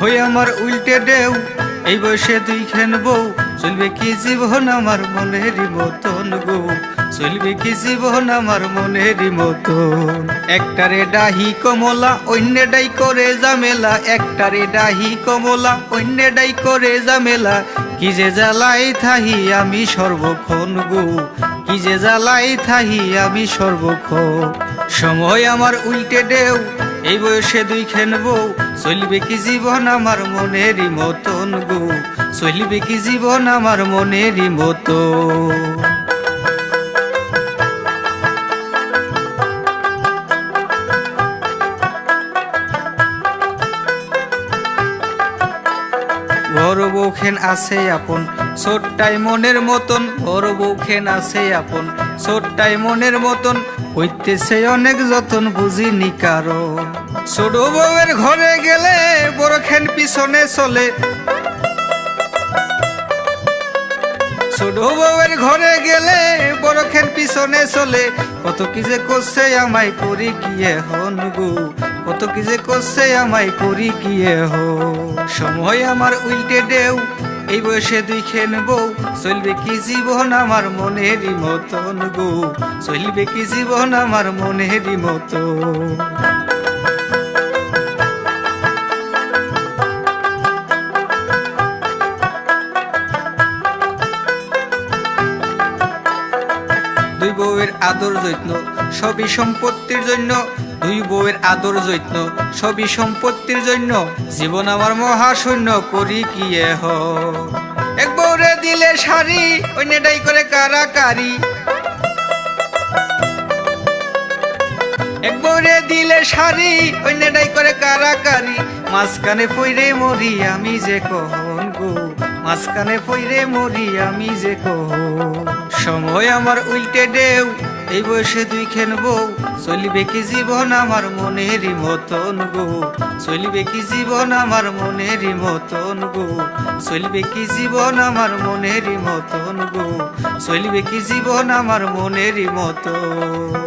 সময় আমার উল্টে ঢেউ, এই বয়সে দুই খেন বউ, চলবে কি জীবন আমার মনেরই মতন গো, চলবে কি জীবন আমার মনেরই মতন। একটারে ডাহি কমলা অন্যডাই করে জামেলা, একটারে ডাহি কমলা অন্যডাই করে জামেলা, কি যে জ্বালাই থাহি আমি সর্বক্ষণ গো, কি যে জ্বালাই থাহি আমি সর্বক্ষণ। সময় আমার উল্টে ঢেউ, এই বয়সে দুই খেন বউ, চলবে কি জীবন আমার মনেরই মতন গো, চলবে কি জীবন আমার মনেরই মতন। বড় বউখেন আছে আপন ছোট্টাই মনের মতন, বড় বউখেন আছে আপন ছোট্টাই মনের মতন, হইতেছে অনেক যতন বুঝিনি কারণ। ছোট বউয়ের ঘরে গেলে বড়খেন পিছনে চলে, ছোট বউয়ের ঘরে গেলে বড়খেন পিছনে চলে, কত কি যে করছে আমায় করি গিয়ে হন গো, কত কি যে করছে আমায় করি গিয়ে হো। সময় আমার উল্টে ঢেউ, এই বয়সে দুই খেন বউ, চলবে কি জীবন আমার মনেরই মতন গো, চলবে কি জীবন আমার মনেরই মতন। দুই বউয়ের আদর যত্ন সবই সম্পত্তির জন্য, দুই বউয়ের আদর যত্ন সবই সম্পত্তির জন্য, জীবন আমার মহাশূন্য করি কি হ। এক বউরে দিলে শাড়ি অন্যটাই করে কারাকারি, এক বউরে দিলে শাড়ি অন্যটাই করে কারাকারি, মাঝখানে পইরে মরি আমি যে কহন গো, মাঝখানে পইরে মরি আমি যে কহন। সময় আমার উল্টে ঢেউ, এই বয়সে দুই খেন বউ, চলবে কি জীবন আমার মনেরই মতন গো, চলবে কি জীবন আমার মনেরই মতন গো, চলবে কি জীবন আমার মনেরই মতন গো, চলবে কি জীবন আমার মনেরই মতন।